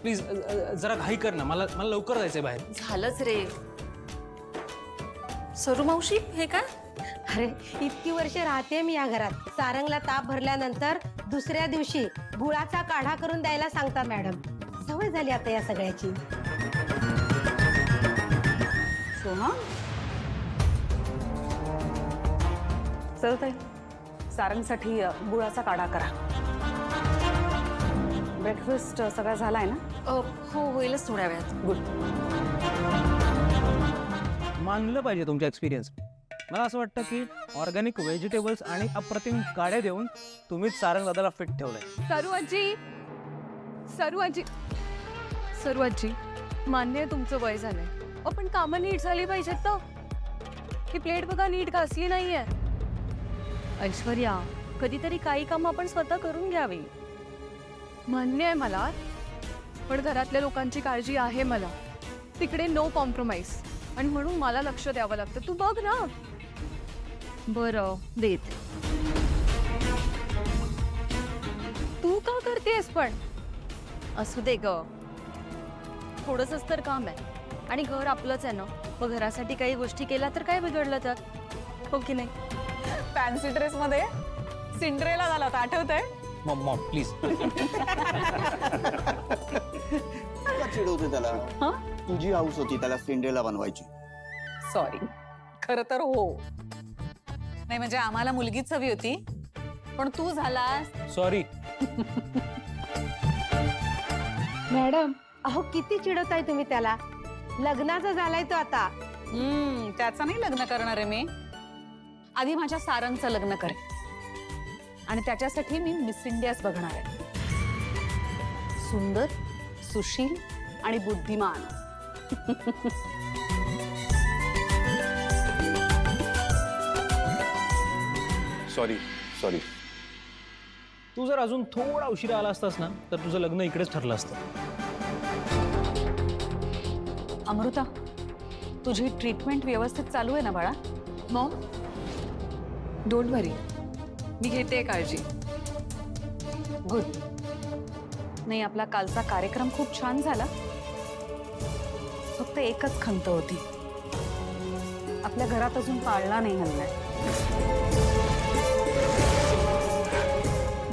Please जरा घाई कर ना, मला लवकर जायचंय बाहेर. झालंच रे. सरू मावशी हे काय? अरे इतकी वर्ष राहते मी या घरात. सारंगला ताप भरल्यानंतर दुसऱ्या दिवशी गुळाचा काढा करून द्यायला सांगतात मॅडम. सवय झाली आता या सगळ्याची. सोहा, चल ताई, सारंगसाठी गुळाचा काढा करा. ब्रेकफास्ट सगळा झालाय ना? हो होईलच थोड्या वेळात. गुड. मानलं पाहिजे तुमचा एक्सपिरियन्स. मला असं वाटतं की ऑर्गॅनिक व्हेजिटेबल्स आणि अप्रतिम काड्या देऊन तुम्हीच सारंग दादाला फिट ठेवलंय. सरू आजी मान्य आहे तुमचं वय झालंय, पण कामं नीट झाली पाहिजेत ना. ही प्लेट बघा नीट घासली नाहीये. ऐश्वर्या, कधीतरी काही कामं आपण स्वतः करून घ्यावी. मान्य आहे मला, पण घरातल्या लोकांची काळजी आहे मला. तिकडे नो कॉम्प्रोमाइज, आणि म्हणून मला लक्ष द्यावं लागतं. तू बघ ना. बरं देत. तू का करतेस पण? असू दे ग, थोडंसंच तर काम आहे, आणि घर आपलंच आहे ना. मग घरासाठी काही गोष्टी केल्या तर काय बिघडलं तर, हो की नाही? फॅन्सी ड्रेस मध्ये सिंड्रेला झाला होता, आठवतंय? Maugham please. का चिडवते त्याला? तुझी हाऊस होती त्याला सिंड्रेला बनवायची. सॉरी, खरं तर हो. नाही म्हणजे आम्हाला मुलगीच हवी होती, पण तू झालास. सॉरी. मॅडम अहो किती चिडवताय तुम्ही त्याला. लग्नाचा झालाय तो आता. त्याचं नाही लग्न करणार आहे मी. आधी माझ्या सारंगचं लग्न करेन, आणि त्याच्यासाठी मी मिस इंडियाच बघणार आहे. सुंदर, सुशील आणि बुद्धिमान. Sorry sorry. तू जर अजून थोडा उशिरा आला असतास ना, तर तुझं लग्न इकडेच ठरलं असतं. अमृता, तुझी ट्रीटमेंट व्यवस्थित चालू आहे ना बाळा? मॉम, डोंट वरी, मी घेते काळजी. गुड. नाही, आपला कालचा कार्यक्रम खूप छान झाला. फक्त एकच खंत होती, आपल्या घरात अजून पाळणा नाही हल्लाय.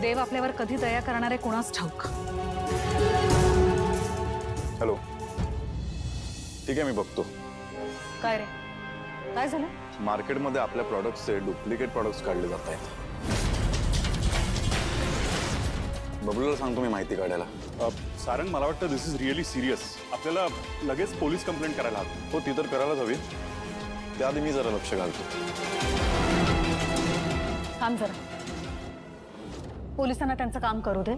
देव आपल्यावर कधी दया करणार आहे कोणास ठाऊक. हॅलो, ठीक आहे मी बघतो. काय रे, काय झालं? मार्केटमध्ये आपल्या प्रॉडक्ट्सचे डुप्लिकेट प्रॉडक्ट्स काढले जात आहेत. बबलूला सांगतो मी माहिती काढायला. सारंग, मला वाटतं दिस इज रिअली सिरियस. आपल्याला लगेच पोलीस कंप्लेंट करायला हवी. हो, ती तर करायलाच हवी. त्याआधी मी जरा लक्ष घालतो. थांब जरा, पोलिसांना त्यांचं काम करू दे.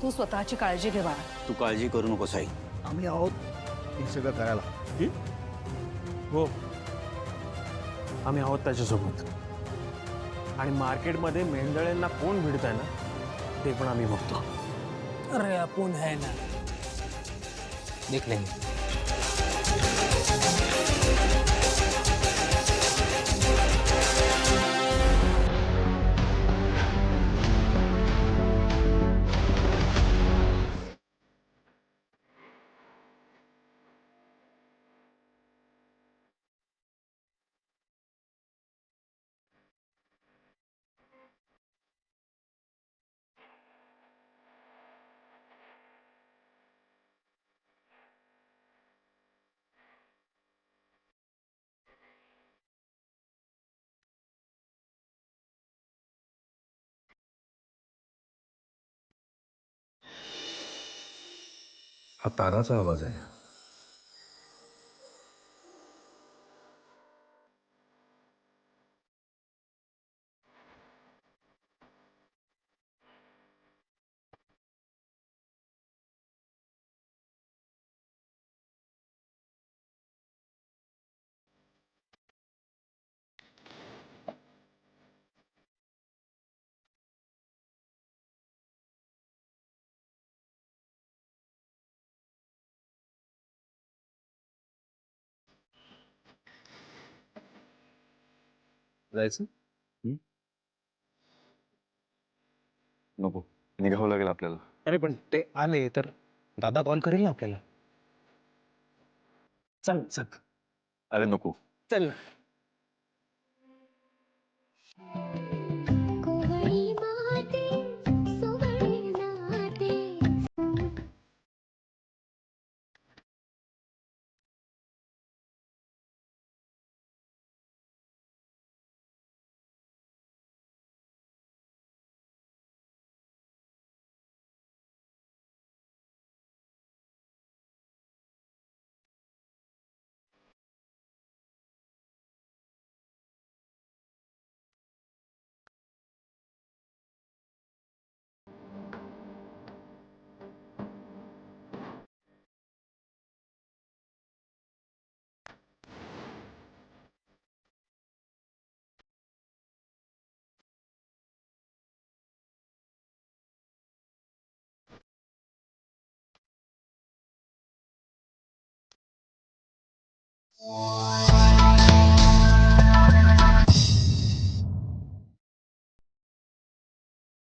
तू स्वतःची काळजी घे बाळा. तू काळजी करू नकोस आई. आम्ही आहोत हे सगळं करायला. हो, आम्ही आहोत त्याच्यासोबत. आणि मार्केटमध्ये मेंढळ्यांना कोण भिडताय ना, ते पण आम्ही बघतो. अरे आपण है ना, देख लेंगे. हा ताराचा आवाज आहे. जायचं? नको, निघावं लागेल आपल्याला. अरे पण ते आले तर दादा कॉल करेल ना आपल्याला. चल चल अरे नको. चल.